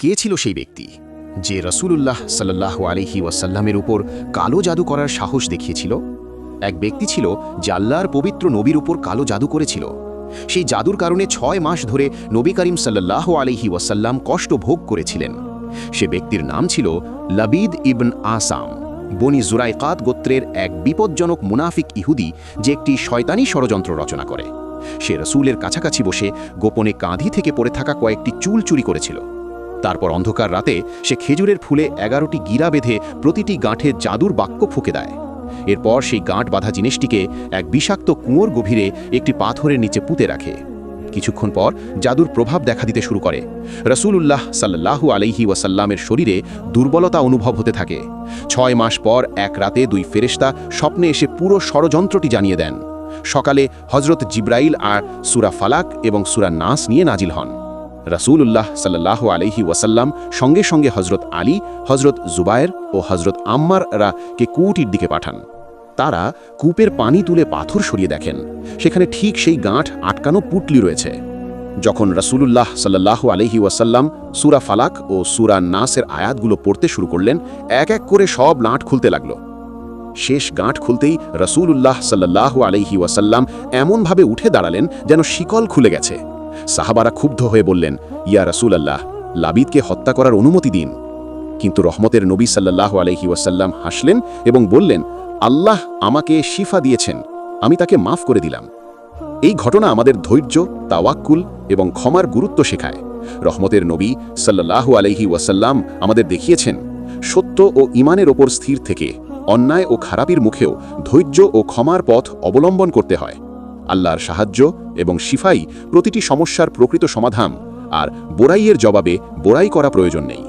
কে ছিল সেই ব্যক্তি যে রাসূলুল্লাহ সাল্লাল্লাহু আলাইহি ওয়াসাল্লামের উপর কালো জাদু করার সাহস দেখিয়েছিল? এক ব্যক্তি ছিল যে আল্লাহর পবিত্র নবীর উপর কালো জাদু করেছিল। সেই জাদুর কারণে 6 মাস ধরে নবী করিম সাল্লাল্লাহু আলাইহি ওয়াসাল্লাম কষ্ট ভোগ করেছিলেন। সে ব্যক্তির নাম ছিল লাবিদ ইবন আসাম, বনি জুরাইকাত গোত্রের এক বিপজ্জনক মুনাফিক ইহুদি, যে একটি শয়তানি ষড়যন্ত্র রচনা করে। সে রাসূলের কাছাকাছি বসে গোপনে কাঁধি থেকে পড়ে থাকা কয়েকটি চুল চুরি করেছিল। তারপর অন্ধকার রাতে সে খেজুরের ফুলে 11টি গিরা বেঁধে প্রতিটি গাঁঠে জাদুর বাক্য ফুঁকে দেয়। এরপর সেই গাঁট বাঁধা জিনিসটিকে এক বিষাক্ত কুয়োর গভীরে একটি পাথরের নিচে পুঁতে রাখে। কিছুক্ষণ পর জাদুর প্রভাব দেখা দিতে শুরু করে। রাসূলুল্লাহ সাল্লাল্লাহু আলাইহি ওয়াসাল্লামের শরীরে দুর্বলতা অনুভব হতে থাকে। 6 মাস পর এক রাতে 2 ফেরেশতা স্বপ্নে এসে পুরো ষড়যন্ত্রটি জানিয়ে দেন। সকালে হযরত জিব্রাইল আর সূরা ফালাক এবং সূরা নাস নিয়ে নাজিল হন। রাসূলুল্লাহ সাল্লাল্লাহু আলাইহি ওয়াসাল্লাম সঙ্গে সঙ্গে হযরত আলী, হযরত জুবায়ের ও হযরত আম্মাররা কে কুয়োটির দিকে পাঠান। তারা কূপের পানি তুলে পাথর সরিয়ে দেখেন সেখানে ঠিক সেই গাঁঠ আটকানো পুঁটলি রয়েছে। যখন রাসূলুল্লাহ সাল্লাল্লাহু আলাইহি ওয়াসাল্লাম সূরা ফালাক ও সূরা নাসের আয়াতগুলো পড়তে শুরু করলেন, এক এক করে সব লাঁট খুলতে লাগলো। শেষ গাঁঠ খুলতেই রাসূলুল্লাহ সাল্লাল্লাহু আলাইহি ওয়াসাল্লাম এমনভাবে উঠে দাঁড়ালেন যেন শিকল খুলে গেছে। সাহাবারা ক্ষুব্ধ হয়ে বললেন, ইয়া রাসূলুল্লাহ, লাবিদকে হত্যা করার অনুমতি দিন। কিন্তু রহমতের নবী সাল্লাল্লাহু আলাইহি ওয়াসাল্লাম হাসলেন এবং বললেন, আল্লাহ আমাকে শিফা দিয়েছেন, আমি তাকে মাফ করে দিলাম। এই ঘটনা আমাদের ধৈর্য, তাওয়াক্কুল এবং ক্ষমার গুরুত্ব শেখায়। রহমতের নবী সাল্লাল্লাহু আলাইহি ওয়াসাল্লাম আমাদের দেখিয়েছেন, সত্য ও ঈমানের ওপর স্থির থেকে অন্যায় ও খারাপির মুখেও ধৈর্য ও ক্ষমার পথ অবলম্বন করতে হয়। আল্লাহর সাহায্য এবং শিফাই প্রতিটি সমস্যার প্রকৃত সমাধান, আর বোরাইয়ের জবাবে বোরাই করা প্রয়োজন নেই।